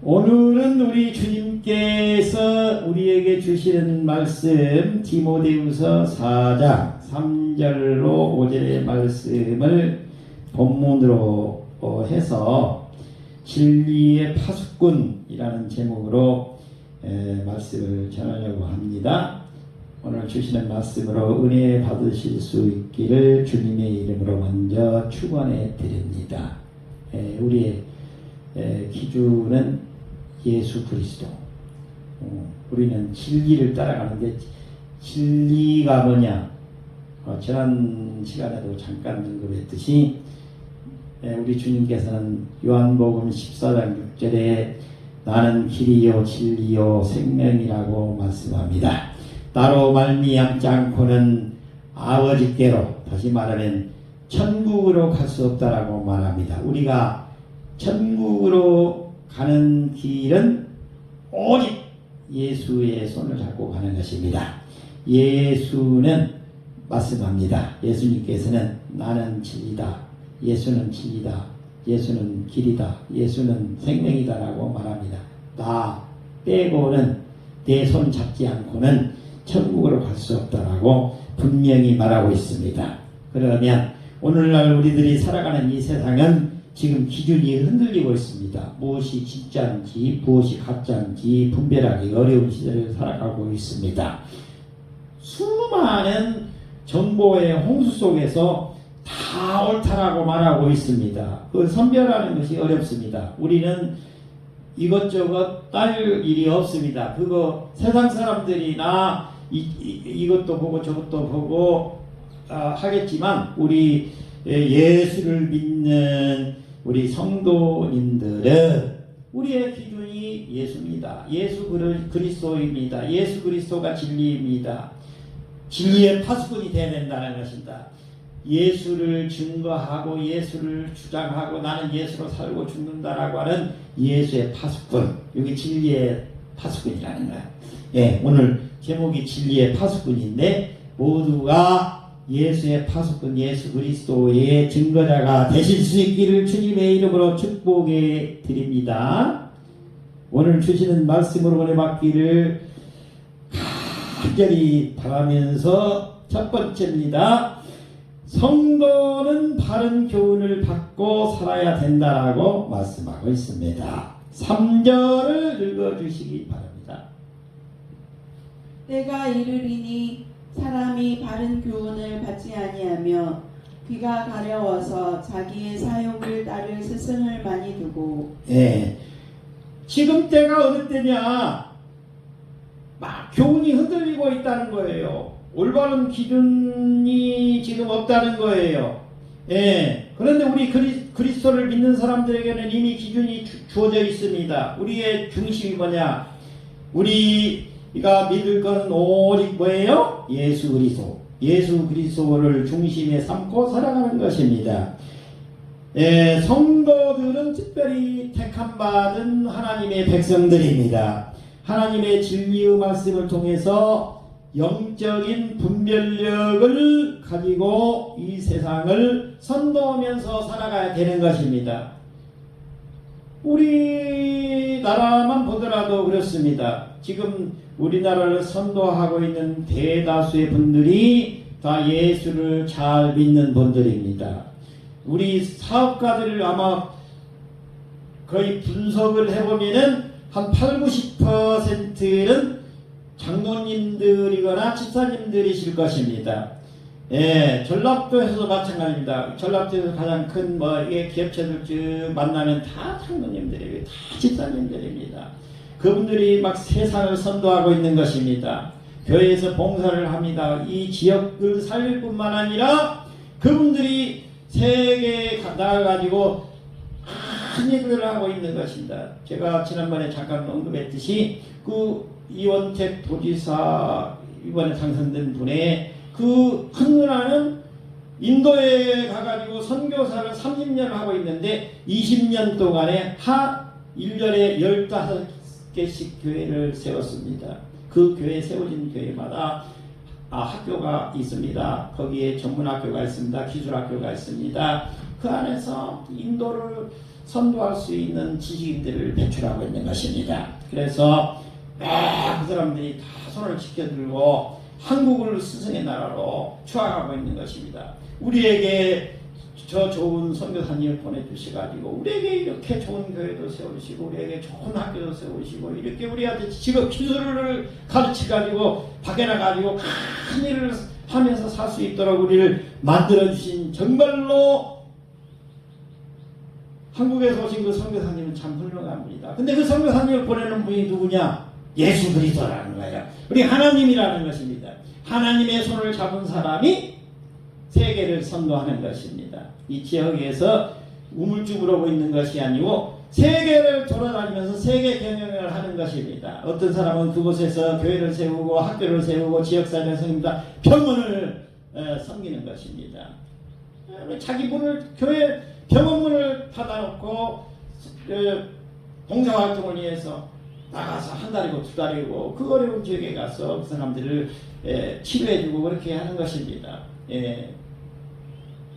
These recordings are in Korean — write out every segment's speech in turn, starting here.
오늘은 우리 주님께서 우리에게 주시는 말씀 디모데후서 4장 3절로 5절의 말씀을 본문으로 해서 진리의 파수꾼이라는 제목으로 말씀을 전하려고 합니다. 오늘 주시는 말씀으로 은혜 받으실 수 있기를 주님의 이름으로 먼저 축원해 드립니다. 우리의 기준은 예수 그리스도. 우리는 진리를 따라가는데 진리가 뭐냐? 지난 시간에도 잠깐 언급했듯이 우리 주님께서는 요한복음 14장 6절에 나는 길이요 진리요 생명이라고 말씀합니다. 나로 말미암지 않고는 아버지께로, 다시 말하면 천국으로 갈 수 없다라고 말합니다. 우리가 천국으로 가는 길은 오직 예수의 손을 잡고 가는 것입니다. 예수는 말씀합니다. 예수님께서는 나는 진리다, 예수는 진리다, 예수는 길이다, 예수는 생명이다라고 말합니다. 나 빼고는, 내 손 잡지 않고는 천국으로 갈 수 없다라고 분명히 말하고 있습니다. 그러면 오늘날 우리들이 살아가는 이 세상은 지금 기준이 흔들리고 있습니다. 무엇이 진짜인지 무엇이 가짜인지 분별하기 어려운 시대를 살아가고 있습니다. 수많은 정보의 홍수 속에서 다 옳다라고 말하고 있습니다. 그 선별하는 것이 어렵습니다. 우리는 이것저것 따질 일이 없습니다. 그거 세상 사람들이 이것도 보고 저것도 보고 하겠지만 우리 예수를 믿는 우리 성도님들은 우리의 기준이 예수입니다. 예수 그리스도입니다. 예수 그리스도가 진리입니다. 진리의 파수꾼이 되어야 된다는 것입니다. 예수를 증거하고 예수를 주장하고 나는 예수로 살고 죽는다라고 하는 예수의 파수꾼, 여기 진리의 파수꾼이라는 거예요. 오늘 제목이 진리의 파수꾼인데 모두가 예수의 파수꾼 예수 그리스도의 증거자가 되실 수 있기를 주님의 이름으로 축복해 드립니다. 오늘 주시는 말씀으로 은혜 받기를 간절히 바라면서 첫 번째입니다. 성도는 바른 교훈을 받고 살아야 된다라고 말씀하고 있습니다. 3절을 읽어주시기 바랍니다. 때가 이르리니 사람이 바른 교훈을 받지 아니하며 귀가 가려워서 자기의 사욕을 따를 스승을 많이 두고. 지금 때가 어느 때냐? 막 교훈이 흔들리고 있다는 거예요. 올바른 기준이 지금 없다는 거예요. 그런데 우리 그리스도를 믿는 사람들에게는 이미 기준이 주어져 있습니다. 우리의 중심이 뭐냐? 우리가 믿을 것은 오직 뭐예요? 예수 그리스도. 예수 그리스도를 중심에 삼고 살아가는 것입니다. 성도들은 특별히 택함받은 하나님의 백성들입니다. 하나님의 진리의 말씀을 통해서 영적인 분별력을 가지고 이 세상을 선도하면서 살아가야 되는 것입니다. 우리나라만 보더라도 그렇습니다. 지금 우리나라를 선도하고 있는 대다수의 분들이 다 예수를 잘 믿는 분들입니다. 우리 사업가들을 아마 거의 분석을 해보면은 한 80~90%는 장로님들이거나 집사님들이실 것입니다. 전라도에서도 마찬가지입니다. 전라도에서 가장 큰 기업체들 쭉 만나면 다 장로님들이에요. 다 집사님들입니다. 그분들이 막 세상을 선도하고 있는 것입니다. 교회에서 봉사를 합니다. 이 지역을 살릴 뿐만 아니라 그분들이 세계에 나가가지고 큰 얘기를 하고 있는 것입니다. 제가 지난번에 잠깐 언급했듯이 이원택 도지사 이번에 당선된 분의 큰 누나는 인도에 가가지고 선교사를 30년을 하고 있는데 20년 동안에 1년에 15개씩 교회를 세웠습니다. 그 교회 세워진 교회마다 학교가 있습니다. 거기에 전문학교가 있습니다. 기술학교가 있습니다. 그 안에서 인도를 선도할 수 있는 지식인들을 배출하고 있는 것입니다. 그래서 그 사람들이 다 손을 지켜들고 한국을 스승의 나라로 추앙하고 있는 것입니다. 우리에게 저 좋은 선교사님을 보내주셔가지고 우리에게 이렇게 좋은 교회도 세우시고 우리에게 좋은 학교도 세우시고 이렇게 우리한테 직업 기술을 가르쳐가지고 밖에 나가지고 큰 일을 하면서 살 수 있도록 우리를 만들어주신 정말로 한국에서 오신 그 선교사님은 참 훌륭합니다. 근데 그 선교사님을 보내는 분이 누구냐? 예수 그리스도라는 거예요. 우리 하나님이라는 것입니다. 하나님의 손을 잡은 사람이 세계를 선도하는 것입니다. 이 지역에서 우물쭈물하고 있는 것이 아니고 세계를 돌아다니면서 세계 경영을 하는 것입니다. 어떤 사람은 그곳에서 교회를 세우고 학교를 세우고 지역사회를 세웁니다. 병원을 섬기는 것입니다. 자기 문을 교회 병원문을 닫아놓고 봉사활동을 위해서 나가서 한 달이고 두 달이고 그 어려운 지역에 가서 그 사람들을 치료해주고 그렇게 하는 것입니다.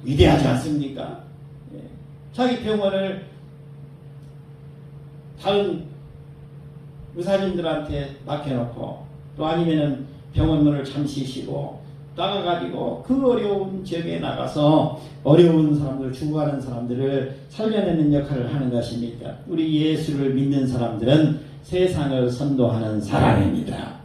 위대하지 않습니까? 자기 병원을 다른 의사님들한테 맡겨놓고 또 아니면은 병원문을 잠시 쉬고 나가가지고 그 어려운 지역에 나가서 어려운 사람들, 죽어가는 사람들을 살려내는 역할을 하는 것입니다. 우리 예수를 믿는 사람들은 세상을 선도하는 사람입니다.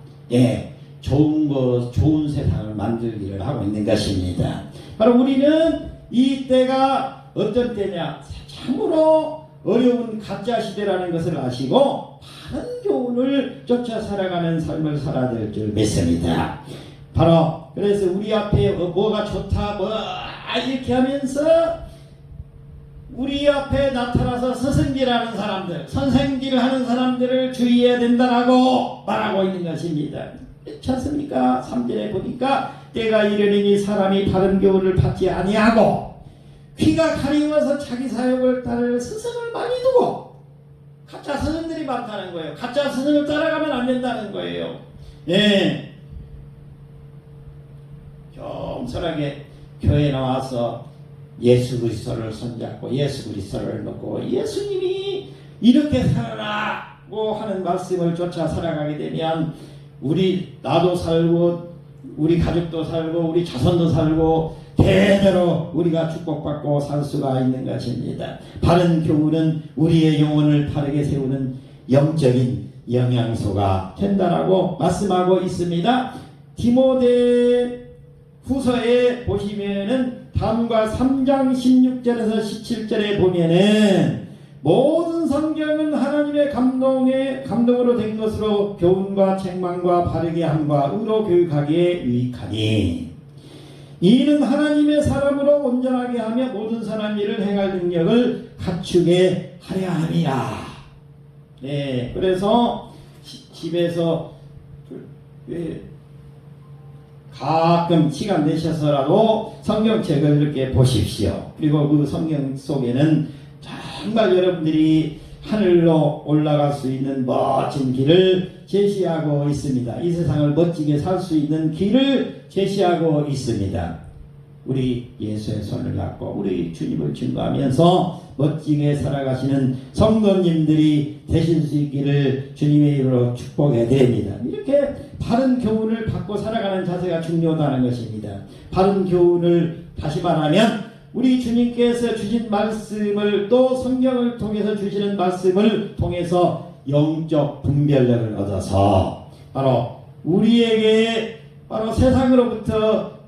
좋은 세상을 만들기를 하고 있는 것입니다. 바로 우리는 이 때가 어떤 때냐? 참으로 어려운 가짜 시대라는 것을 아시고 바른 교훈을 쫓아 살아가는 삶을 살아야 될 줄 믿습니다. 바로 그래서 우리 앞에 뭐가 좋다 이렇게 하면서 우리 앞에 나타나서 스승질하는 사람들, 선생질하는 사람들을 주의해야 된다라고 말하고 있는 것입니다. 그렇지 않습니까? 3절에 보니까 때가 이르니 사람이 바른 교훈을 받지 아니하고 귀가 가리워서 자기 사역을 따를 스승을 많이 두고 가짜 스승들이 많다는 거예요. 가짜 스승을 따라가면 안 된다는 거예요. 겸손하게 교회에 나와서 예수 그리스도를 손잡고 예수 그리스도를 놓고 예수님이 이렇게 살아라고 하는 말씀을 쫓아 살아가게 되면 나도 살고 우리 가족도 살고 우리 자손도 살고 대대로 우리가 축복받고 살 수가 있는 것입니다. 바른 교훈은 우리의 영혼을 바르게 세우는 영적인 영양소가 된다라고 말씀하고 있습니다. 디모데 후서에 보시면은 다음과 3장 16절에서 17절에 보면은 모든 성경은 하나님의 감동으로 된 것으로 교훈과 책망과 바르게 함과 의로 교육하기에 유익하니 이는 하나님의 사람으로 온전하게 하며 모든 선한 일을 행할 능력을 갖추게 하려 함이라. 그래서 집에서 가끔 시간 내셔서라도 성경책을 이렇게 보십시오. 그리고 그 성경 속에는 정말 여러분들이 하늘로 올라갈 수 있는 멋진 길을 제시하고 있습니다. 이 세상을 멋지게 살 수 있는 길을 제시하고 있습니다. 우리 예수의 손을 잡고 우리 주님을 증거하면서 멋지게 살아가시는 성도님들이 되실 수 있기를 주님의 이름으로 축복해 드립니다. 이렇게 바른 교훈을 받고 살아가는 자세가 중요하다는 것입니다. 바른 교훈을 다시 말하면 우리 주님께서 주신 말씀을 또 성경을 통해서 주시는 말씀을 통해서 영적 분별력을 얻어서 바로 우리에게 바로 세상으로부터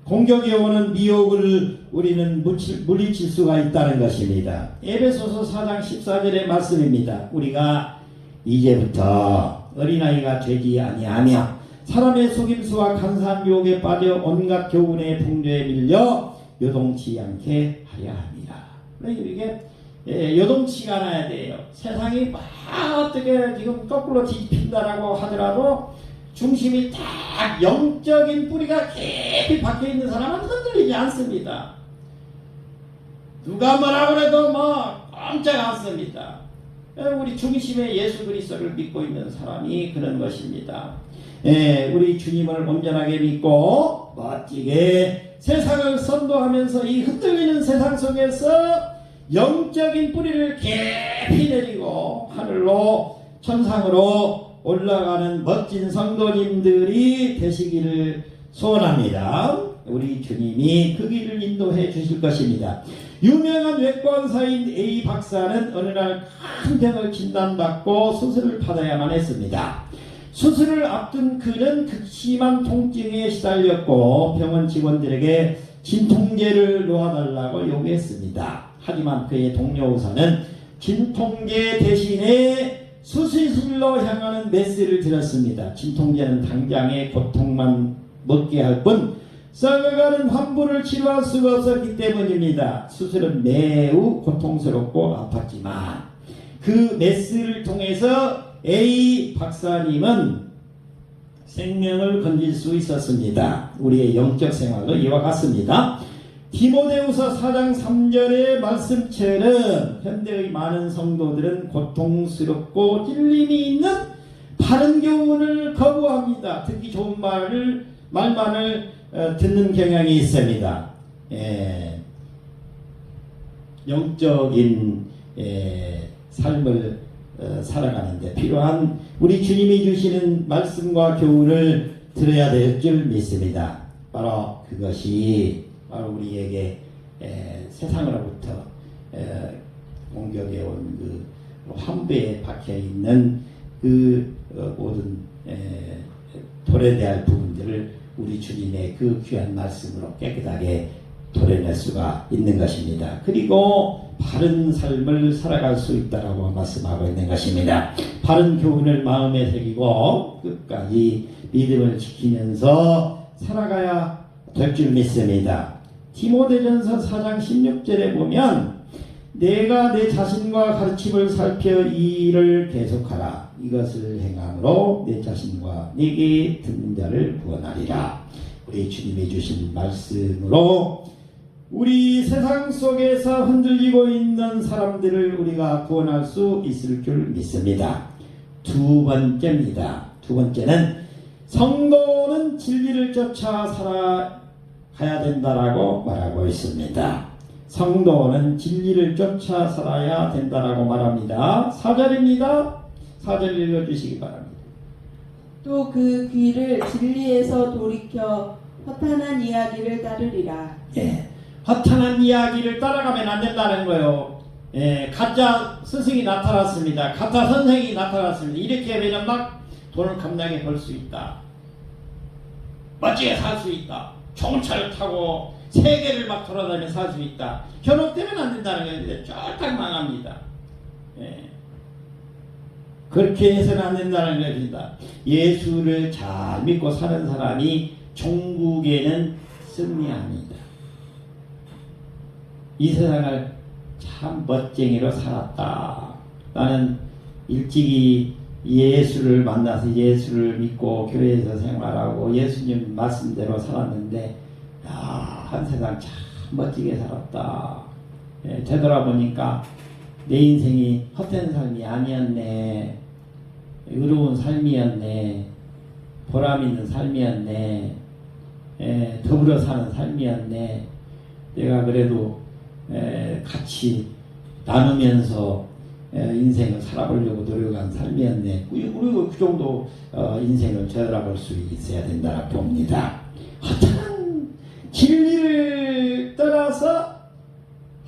공격이 오는 미혹을 우리는 물리칠 수가 있다는 것입니다. 에베소서 4장 14절의 말씀입니다. 우리가 이제부터 어린아이가 되지 아니하며 사람의 속임수와 간사한 유혹에 빠져 온갖 교훈의 풍조에 밀려 요동치 않게 하려 합니다. 이게 요동치가 않아야 돼요. 세상이 막 어떻게 지금 거꾸로 뒤집힌다라고 하더라도 중심이 딱 영적인 뿌리가 깊이 박혀 있는 사람은 흔들리지 않습니다. 누가 뭐라고 해도 꼼짝 않습니다. 우리 중심에 예수 그리스도를 믿고 있는 사람이 그런 것입니다. 우리 주님을 온전하게 믿고 멋지게 세상을 선도하면서 이 흔들리는 세상 속에서 영적인 뿌리를 깊이 내리고 하늘로 천상으로 올라가는 멋진 성도님들이 되시기를 소원합니다. 우리 주님이 그 길을 인도해 주실 것입니다. 유명한 외과 의사인 A 박사는 어느 날 큰 병을 진단받고 수술을 받아야만 했습니다. 수술을 앞둔 그는 극심한 통증에 시달렸고 병원 직원들에게 진통제를 놓아달라고 요구했습니다. 하지만 그의 동료 의사는 진통제 대신에 수술실로 향하는 메시지를 들었습니다. 진통제는 당장의 고통만 먹게 할 뿐 썩어가는 환부를 치료할 수가 없었기 때문입니다. 수술은 매우 고통스럽고 아팠지만 그 메시지를 통해서 A 박사님은 생명을 건질 수 있었습니다. 우리의 영적 생활도 이와 같습니다. 디모데후서 4장 3절의 말씀처럼 현대의 많은 성도들은 고통스럽고 찔림이 있는 바른 교훈을 거부합니다. 듣기 좋은 말만을 듣는 경향이 있습니다. 영적인 삶을 살아가는데 필요한 우리 주님이 주시는 말씀과 교훈을 들어야 될 줄 믿습니다. 바로 그것이 바로 우리에게 세상으로부터 공격해 온 그 환부에 박혀 있는 그 모든 도래될 부분들을 우리 주님의 그 귀한 말씀으로 깨끗하게 도려낼 수가 있는 것입니다. 그리고 바른 삶을 살아갈 수 있다라고 말씀하고 있는 것입니다. 바른 교훈을 마음에 새기고 끝까지 믿음을 지키면서 살아가야 될 줄 믿습니다. 디모데전서 4장 16절에 보면 내가 내 자신과 가르침을 살펴 이 일을 계속하라. 이것을 행함으로 내 자신과 내게 듣는 자를 구원하리라. 우리 주님이 주신 말씀으로 우리 세상 속에서 흔들리고 있는 사람들을 우리가 구원할 수 있을 줄 믿습니다. 두 번째입니다. 두 번째는 성도는 진리를 쫓아 살아가야 된다라고 말하고 있습니다. 성도는 진리를 쫓아 살아야 된다라고 말합니다. 4절입니다. 4절 읽어주시기 바랍니다. 또 그 귀를 진리에서 돌이켜 허탄한 이야기를 따르리라. 허탄한 이야기를 따라가면 안 된다는 거예요. 가짜 스승이 나타났습니다. 가짜 선생이 나타났습니다. 이렇게 하면 막 돈을 겁나게 벌 수 있다. 멋지게 살 수 있다. 좋은 차를 타고 세계를 막 돌아다니며 살 수 있다. 현혹되면 안 된다는 거예요. 쫄딱 망합니다. 그렇게 해서는 안 된다는 것입니다. 예수를 잘 믿고 사는 사람이 종국에는 승리합니다. 이 세상을 참 멋쟁이로 살았다. 나는 일찍이 예수를 만나서 예수를 믿고 교회에서 생활하고 예수님 말씀대로 살았는데 한 세상 참 멋지게 살았다. 되돌아보니까 내 인생이 헛된 삶이 아니었네. 의로운 삶이었네. 보람 있는 삶이었네. 더불어 사는 삶이었네. 내가 그래도 같이 나누면서 인생을 살아보려고 노력한 삶이었네. 그리고 그 정도 인생을 되돌아볼 수 있어야 된다고 봅니다. 허탄한 진리를 따라서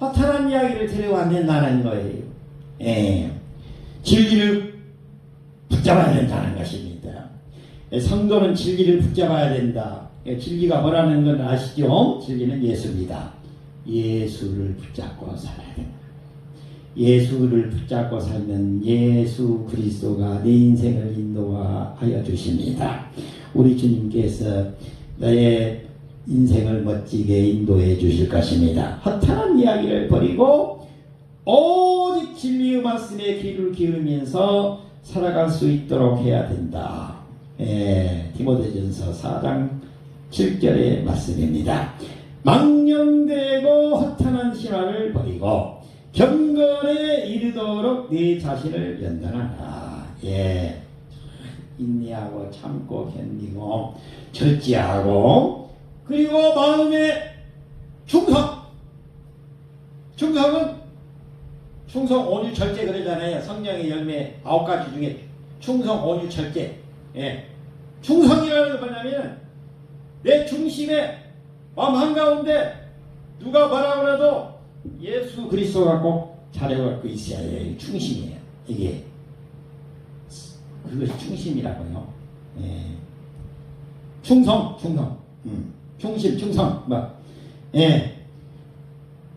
허탄한 이야기를 들으면 안 된다는 거예요. 진리를 붙잡아야 된다는 것입니다. 성도는 진리를 붙잡아야 된다. 진리가 뭐라는 건 아시죠? 진리는 예수입니다. 예수를 붙잡고 살아야 된다. 예수를 붙잡고 살면 예수 그리스도가 내 인생을 인도하여 주십니다. 우리 주님께서 나의 인생을 멋지게 인도해 주실 것입니다. 허탄한 이야기를 버리고 오직 진리의 말씀에 귀를 기울이면서 살아갈 수 있도록 해야 된다. 디모데전서 4장 7절의 말씀입니다. 망령되고 허탄한 신화를 버리고 경건에 이르도록 네 자신을 연단하라. 인내하고 참고 견디고 절제하고 그리고 마음의 충성. 충성은 충성, 온유, 절제 그러잖아요. 성령의 열매 9가지 중에 충성, 온유, 절제. 예. 충성이라는 게 뭐냐면 내 중심에 마음 한가운데 누가 뭐라 그래도 예수 그리스도가 꼭 잘해갖고 있어야 해요. 충심이에요. 이게 그것이 충심이라고요. 예. 충성. 충심, 충성. 예.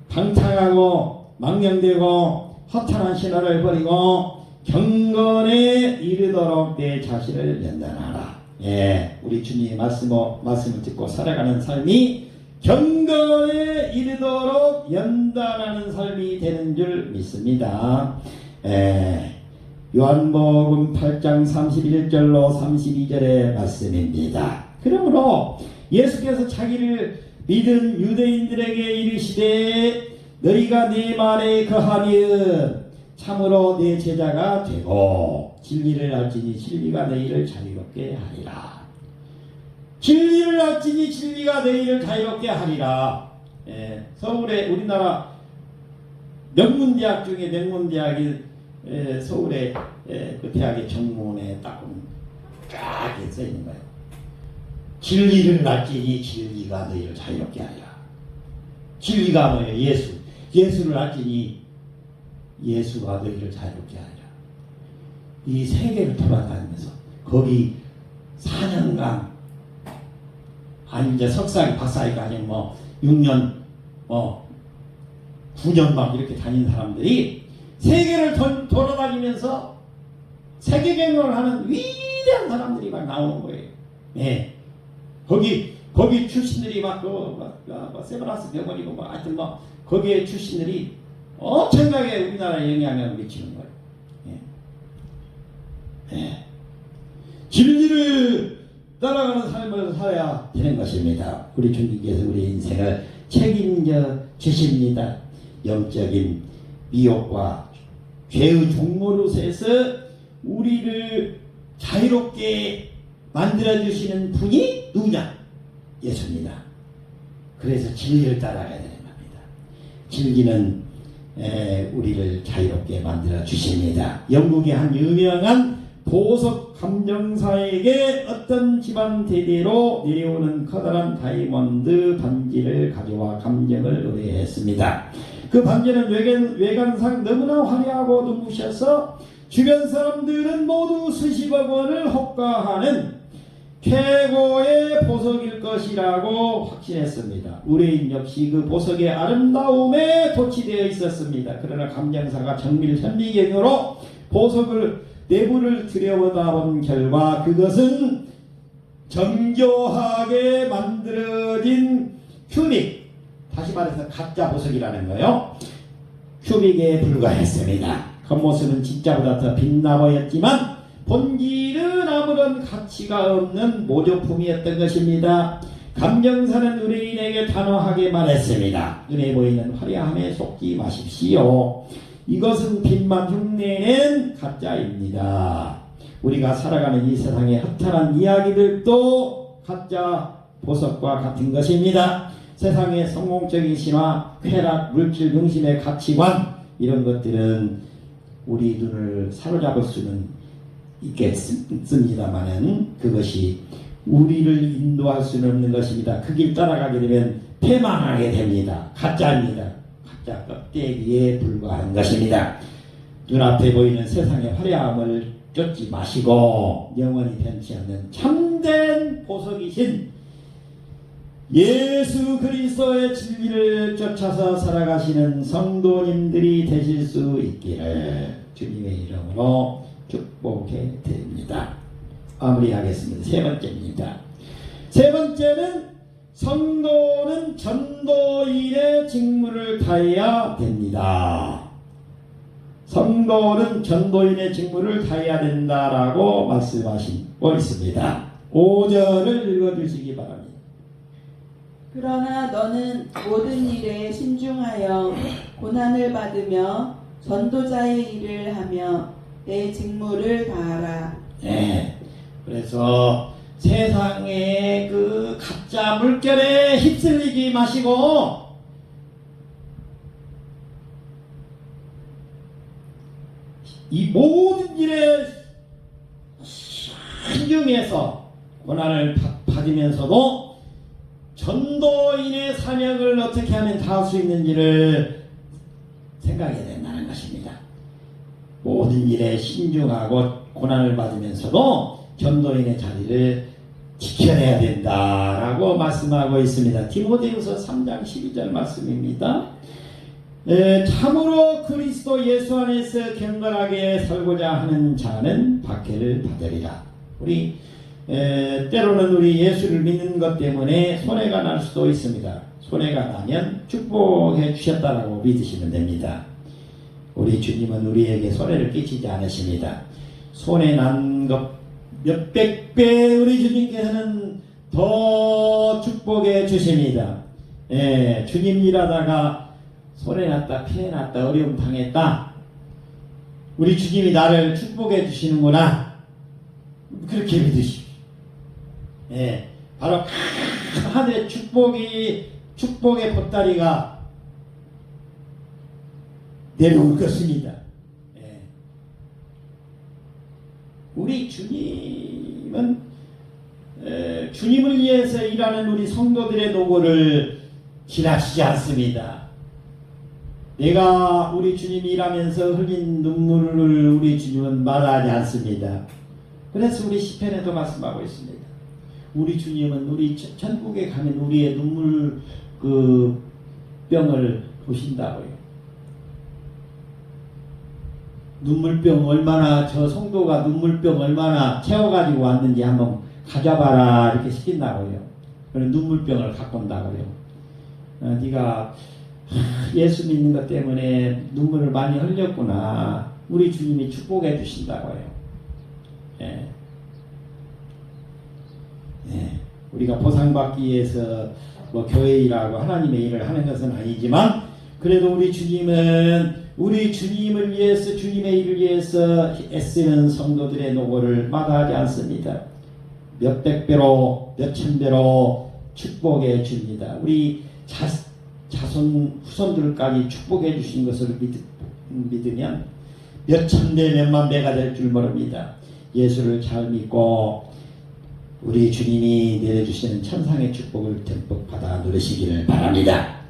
방탕하고 망령되고 허탄한 신화를 버리고 경건에 이르도록 내 자신을 연단하라. 예, 우리 주님의 말씀을 듣고 살아가는 삶이 경건에 이르도록 연단하는 삶이 되는 줄 믿습니다. 예, 요한복음 8장 31절로 32절의 말씀입니다. 그러므로 예수께서 자기를 믿은 유대인들에게 이르시되 너희가 내 말에 거하면 참으로 내 제자가 되고 진리를 알지니 진리가 너희를 자유롭게 하리라. 진리를 알지니 진리가 너희를 자유롭게 하리라. 예, 서울에 우리나라 명문대학 중에 명문대학이 서울의 그 대학의 정문에 딱 써 있는 거예요. 진리를 알지니 진리가 너희를 자유롭게 하리라. 진리가 뭐예요? 예수. 예수를 알지니 예수가 너희를 자유롭게 하리라. 이 세계를 돌아다니면서 거기 4년간 아니 이제 석사기 박사기가 아니면 뭐 6년 9년 막 이렇게 다닌 사람들이 세계를 돌아다니면서 세계 경영을 하는 위대한 사람들이 막 나오는 거예요. 예. 거기 출신들이 세브란스 병원이고 하여튼 거기에 출신들이 엄청나게 우리나라에 영향을 미치는 거예요. 예. 예. 진리를 따라가는 삶을 살아야 되는 것입니다. 우리 주님께서 우리 인생을 책임져 주십니다. 영적인 미혹과 죄의 종로릇에서 우리를 자유롭게 만들어주시는 분이 누구냐? 예수입니다. 그래서 진리를 따라가야 되는 겁니다. 진리는 우리를 자유롭게 만들어 주십니다. 영국의 한 유명한 보석 감정사에게 어떤 집안 대대로 내려오는 커다란 다이아몬드 반지를 가져와 감정을 의뢰했습니다. 그 반지는 외관상 너무나 화려하고 눈부셔서 주변 사람들은 모두 수십억 원을 호가하는 최고의 보석일 것이라고 확신했습니다. 의뢰인 역시 그 보석의 아름다움에 도취되어 있었습니다. 그러나 감정사가 정밀 현미경으로 보석을 내부를 들여다본 결과 그것은 정교하게 만들어진 큐빅, 다시 말해서 가짜 보석이라는 거요. 큐빅에 불과했습니다. 겉모습은 진짜보다 더 빛나 보였지만 본질은 아무런 가치가 없는 모조품이었던 것입니다. 감정사는 의뢰인에게 단호하게 말했습니다. 눈에 보이는 화려함에 속지 마십시오. 이것은 빛만 흉내낸 가짜입니다. 우리가 살아가는 이 세상의 허탄한 이야기들도 가짜 보석과 같은 것입니다. 세상의 성공적인 신화, 쾌락, 물질 중심의 가치관 이런 것들은 우리 눈을 사로잡을 수는 있겠습니다만은 그것이 우리를 인도할 수는 없는 것입니다. 그 길 따라가게 되면 패망하게 됩니다. 가짜입니다. 가짜 껍데기에 불과한 것입니다. 눈앞에 보이는 세상의 화려함을 쫓지 마시고 영원히 변치 않는 참된 보석이신 예수 그리스도의 진리를 쫓아서 살아가시는 성도님들이 되실 수 있기를 주님의 이름으로 축복해 드립니다. 마무리하겠습니다. 세 번째입니다. 세 번째는 성도는 전도인의 직무를 다해야 됩니다. 성도는 전도인의 직무를 다해야 된다라고 말씀하시고 있습니다. 5절을 읽어주시기 바랍니다. 그러나 너는 모든 일에 신중하여 고난을 받으며 전도자의 일을 하며 내 직무를 다하라. 네. 그래서 세상의 그 가짜 물결에 휩쓸리지 마시고 이 모든 일에 신중해서 고난을 받으면서도 전도인의 사명을 어떻게 하면 다할 수 있는지를 생각해야 된다는 것입니다. 모든 일에 신중하고 고난을 받으면서도 전도인의 자리를 지켜내야 된다라고 말씀하고 있습니다. 디모데후서 3장 12절 말씀입니다. 참으로 그리스도 예수 안에서 경건하게 살고자 하는 자는 박해를 받으리라. 우리 때로는 우리 예수를 믿는 것 때문에 손해가 날 수도 있습니다. 손해가 나면 축복해 주셨다라고 믿으시면 됩니다. 우리 주님은 우리에게 손해를 끼치지 않으십니다. 손해 난 것 몇백 배 우리 주님께서는 더 축복해 주십니다. 주님 일하다가 손해 났다, 피해 났다, 어려움 당했다. 우리 주님이 나를 축복해 주시는구나. 그렇게 믿으십시오. 바로 하늘의 축복의 보따리가 내려올 것입니다. 우리 주님은 주님을 위해서 일하는 우리 성도들의 노고를 지나치지 않습니다. 내가 우리 주님이 일하면서 흘린 눈물을 우리 주님은 마다하지 않습니다. 그래서 우리 시편에도 말씀하고 있습니다. 우리 주님은 우리 천국에 가면 우리의 눈물 그 병을 보신다고요. 눈물병 얼마나 저 성도가 눈물병 얼마나 채워가지고 왔는지 한번 가져봐라 이렇게 시킨다고요. 그래서 눈물병을 갖고 온다고요. 네가 예수 믿는 것 때문에 눈물을 많이 흘렸구나. 우리 주님이 축복해 주신다고요. 우리가 보상받기 위해서 뭐 교회 일하고 하나님의 일을 하는 것은 아니지만 그래도 우리 주님은 우리 주님을 위해서 주님의 일을 위해서 애쓰는 성도들의 노고를 마다하지 않습니다. 몇백 배로 몇천 배로 축복해 줍니다. 우리 자손 후손들까지 축복해 주신 것을 믿으면 몇천 배 몇만 배가 될 줄 모릅니다. 예수를 잘 믿고 우리 주님이 내려주시는 천상의 축복을 듬뿍 받아 누리시기를 바랍니다.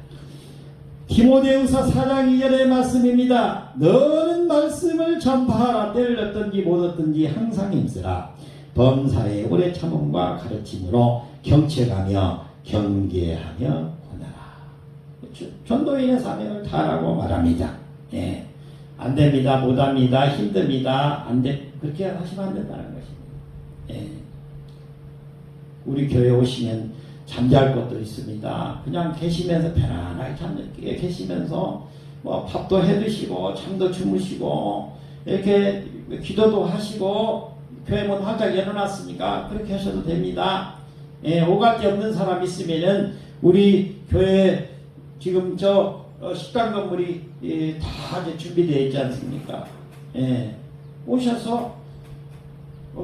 디모데후서 4장 2절의 말씀입니다. 너는 말씀을 전파하라. 때를 얻든지 못 얻든지 항상 힘쓰라. 범사에 오래 참음과 가르침으로 경책하며 경계하며 권하라. 전도인의 사명을 다하라고 말합니다. 안 됩니다. 못 합니다. 힘듭니다. 그렇게 하시면 안 된다는 것입니다. 우리 교회 오시면 잠잘 것도 있습니다. 그냥 계시면서 편안하게 계시면서 뭐 밥도 해 드시고 잠도 주무시고 이렇게 기도도 하시고 교회 문 활짝 열어놨으니까 그렇게 하셔도 됩니다. 오갈 데 없는 사람 있으면은 우리 교회 지금 저 식당 건물이 다 이제 준비되어 있지 않습니까? 오셔서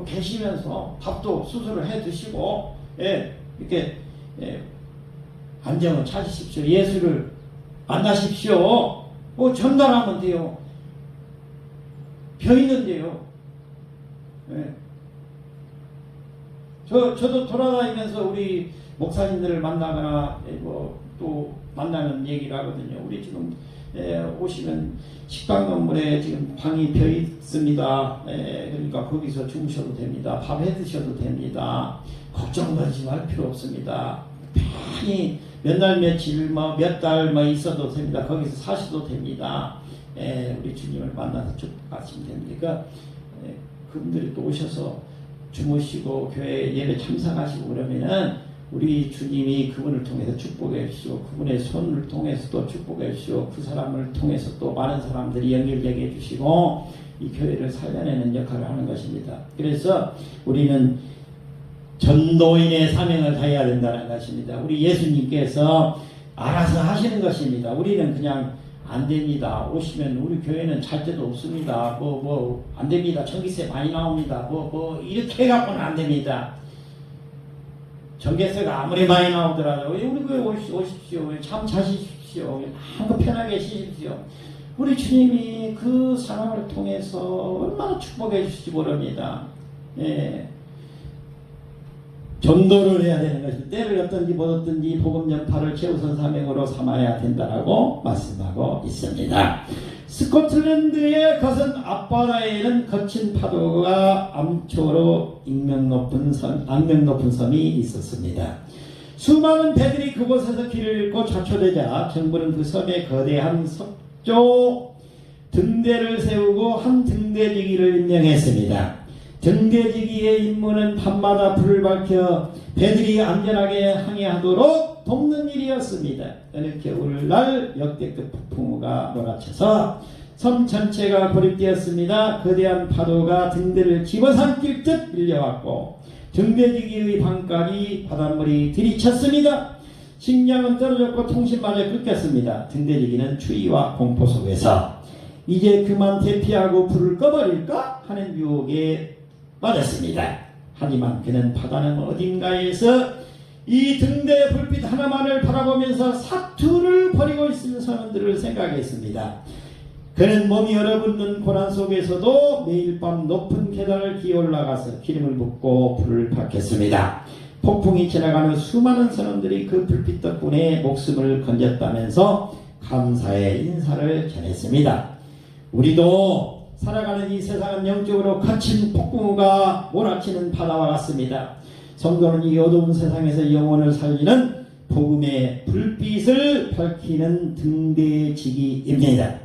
계시면서 밥도 수술을 해 드시고 이렇게 안정을 찾으십시오. 예수를 만나십시오. 전달하면 돼요. 벼 있는데요. 저도 돌아다니면서 우리 목사님들을 만나거나 또 만나는 얘기를 하거든요. 우리 지금 오시면 식당 건물에 지금 방이 벼 있습니다. 그러니까 거기서 주무셔도 됩니다. 밥 해 드셔도 됩니다. 걱정하지 말 필요 없습니다. 편히 몇 날 며칠 몇 달 있어도 됩니다. 거기서 사셔도 됩니다. 우리 주님을 만나서 축복하시면 됩니다. 그러니까 그분들이 또 오셔서 주무시고 교회 예배 참석하시고 그러면은 우리 주님이 그분을 통해서 축복해 주시고 그분의 손을 통해서 또 축복해 주시고 그 사람을 통해서 또 많은 사람들이 연결되게 해주시고 이 교회를 살려내는 역할을 하는 것입니다. 그래서 우리는 전도인의 사명을 다해야 된다는 것입니다. 우리 예수님께서 알아서 하시는 것입니다. 우리는 그냥 안 됩니다. 오시면 우리 교회는 잘 데도 없습니다. 안 됩니다. 전기세 많이 나옵니다. 이렇게 해갖고는 안 됩니다. 전기세가 아무리 많이 나오더라도 우리 교회 오십시오. 참 자십시오. 마음껏 편하게 쉬십시오. 우리 주님이 그 상황을 통해서 얼마나 축복해 주실지 모릅니다. 예. 전도를 해야 되는 것이 때를 얻든지 못 얻든지 복음 전파를 최우선 사명으로 삼아야 된다라고 말씀하고 있습니다. 스코틀랜드의 거센 앞바다에는 거친 파도가 암초로 악명 높은 섬이 있었습니다. 수많은 배들이 그곳에서 길을 잃고 자초되자 정부는 그 섬에 거대한 석조 등대를 세우고 한 등대지기를 임명했습니다. 등대지기의 임무는 밤마다 불을 밝혀 배들이 안전하게 항해하도록 돕는 일이었습니다. 어느 겨울날 역대급 폭풍우가 몰아쳐서 섬 전체가 고립되었습니다. 거대한 파도가 등대를 집어삼킬 듯 밀려왔고 등대지기의 방까지 바닷물이 들이쳤습니다. 식량은 떨어졌고 통신마저 끊겼습니다. 등대지기는 추위와 공포 속에서 이제 그만 대피하고 불을 꺼버릴까 하는 유혹에 맞았습니다. 하지만 그는 바다는 어딘가에서 이 등대의 불빛 하나만을 바라보면서 사투를 벌이고 있는 선원들을 생각했습니다. 그는 몸이 얼어붙는 고난 속에서도 매일 밤 높은 계단을 기어 올라가서 기름을 붓고 불을 밝혔습니다. 폭풍이 지나가는 수많은 선원들이 그 불빛 덕분에 목숨을 건졌다면서 감사의 인사를 전했습니다. 우리도 살아가는 이 세상은 영적으로 거친 폭풍우가 몰아치는 바다와 같습니다. 성도는 이 어두운 세상에서 영혼을 살리는 복음의 불빛을 밝히는 등대지기입니다.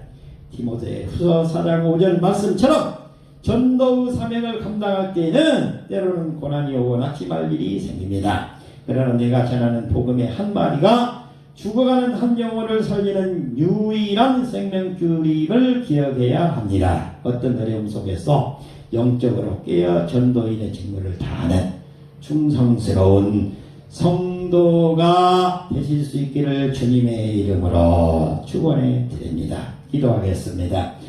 디모데 후서 4장 5절 말씀처럼 전도의 사명을 감당할 때에는 때로는 고난이 오고 낙심할 일이 생깁니다. 그러나 내가 전하는 복음의 한 마디가 죽어가는 한 영혼을 살리는 유일한 생명줄임을 기억해야 합니다. 어떤 어려움 속에서 영적으로 깨어 전도인의 직무를 다하는 충성스러운 성도가 되실 수 있기를 주님의 이름으로 축원해 드립니다. 기도하겠습니다.